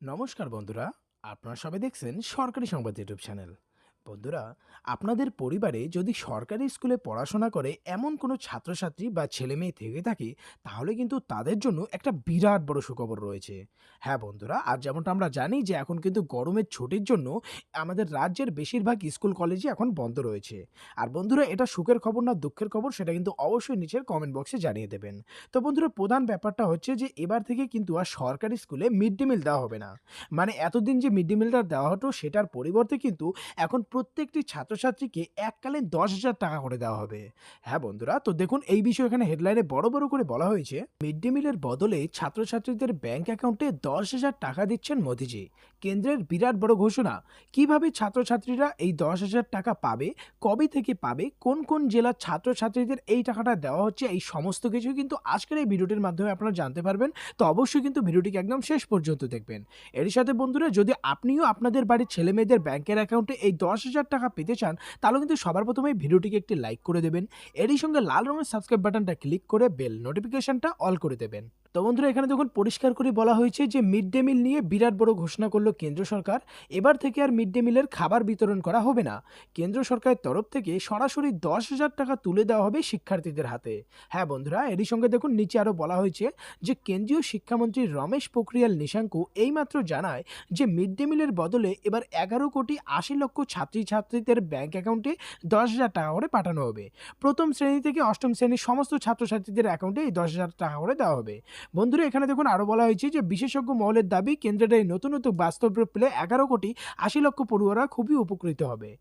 নমস্কার বন্ধুরা, আপনারা সবাই দেখছেন সরকারি সংবাদ ইউটিউব চ্যানেল। বন্ধুরা, আপনাদের পরিবারে যদি সরকারি স্কুলে পড়াশোনা করে এমন কোনো ছাত্রছাত্রী বা ছেলে মেয়ে থেকে থাকে, তাহলে কিন্তু তাদের জন্য একটা বিরাট বড় সুখবর রয়েছে। হ্যাঁ বন্ধুরা, আর যেমনটা আমরা জানি যে এখন কিন্তু গরমের ছুটির জন্য আমাদের রাজ্যের বেশিরভাগ স্কুল কলেজে এখন বন্ধ রয়েছে। আর বন্ধুরা, এটা সুখের খবর না দুঃখের খবর সেটা কিন্তু অবশ্যই নিচের কমেন্ট বক্সে জানিয়ে দেবেন। তো বন্ধুরা, প্রধান ব্যাপারটা হচ্ছে যে এবার থেকে কিন্তু আর সরকারি স্কুলে মিড ডে মিল দেওয়া হবে না। মানে এতদিন যে মিড ডে মিলটা দেওয়া হতো সেটার পরিবর্তে কিন্তু এখন প্রত্যেকটি ছাত্রছাত্রীকে এককালীন ১০,০০০ টাকা করে দেওয়া হবে। হ্যাঁ বন্ধুরা, তো দেখুন এই বিষয়ে এখানে হেডলাইনে বড় বড় করে বলা হয়েছে, মিড ডে মিলের বদলে ছাত্রছাত্রীদের ব্যাংক অ্যাকাউন্টে ১০,০০০ টাকা দিচ্ছেন মোদিজি। কেন্দ্রের বিরাট বড় ঘোষণা। কিভাবে ছাত্রছাত্রীরা এই ১০,০০০ টাকা পাবে, কবে থেকে পাবে, কোন কোন জেলার ছাত্রছাত্রীদের এই টাকাটা দেওয়া হচ্ছে, এই সমস্ত কিছু কিন্তু আজকের এই ভিডিওটির মাধ্যমে আপনারা জানতে পারবেন। তো অবশ্যই কিন্তু ভিডিওটিকে একদম শেষ পর্যন্ত দেখবেন। এর সাথে বন্ধুরা, যদি আপনিও আপনাদের বাড়ির ছেলে মেয়েদের ব্যাংকের অ্যাকাউন্টে এই ১০,০০০ টাকা পেতে চান, তাহলে কিন্তু সবার প্রথমে ভিডিওটিকে একটি লাইক করে দেবেন। এরই সঙ্গে লাল রঙের সাবস্ক্রাইব বাটনটা ক্লিক করে বেল নোটিফিকেশনটা অল করে দেবেন। তো বন্ধুরা, এখানে দেখুন পরিষ্কার করে বলা হয়েছে যে মিড ডে মিল নিয়ে বিরাট বড় ঘোষণা করলো কেন্দ্র সরকার। এবার থেকে আর মিড ডে মিলের খাবার বিতরণ করা হবে না। কেন্দ্র সরকারের তরফ থেকে সরাসরি ১০,০০০ টাকা তুলে দেওয়া হবে শিক্ষার্থীদের হাতে। হ্যাঁ বন্ধুরা, এরই সঙ্গে দেখুন নিচে আরও বলা হয়েছে যে কেন্দ্রীয় শিক্ষামন্ত্রী রমেশ পোখরিয়াল নিশাঙ্কু এইমাত্র জানায় যে মিড ডে মিলের বদলে এবার ১১,৮০,০০,০০০ ছাত্রছাত্রীদের ব্যাংক অ্যাকাউন্টে ১০,০০০ টাকা করে পাঠানো হবে। প্রথম শ্রেণী থেকে অষ্টম শ্রেণীর সমস্ত ছাত্রছাত্রীদের অ্যাকাউন্টে এই ১০,০০০ টাকা করে দেওয়া হবে। বন্ধুরা, এখানে দেখুন আরও বলা হয়েছে যে বিশেষজ্ঞ মহলের দাবি, কেন্দ্রের এই নতুন নতুন বাস্তব রূপ পেলে ১১,৮০,০০,০০০ পড়ুয়ারা খুবই উপকৃত হবে।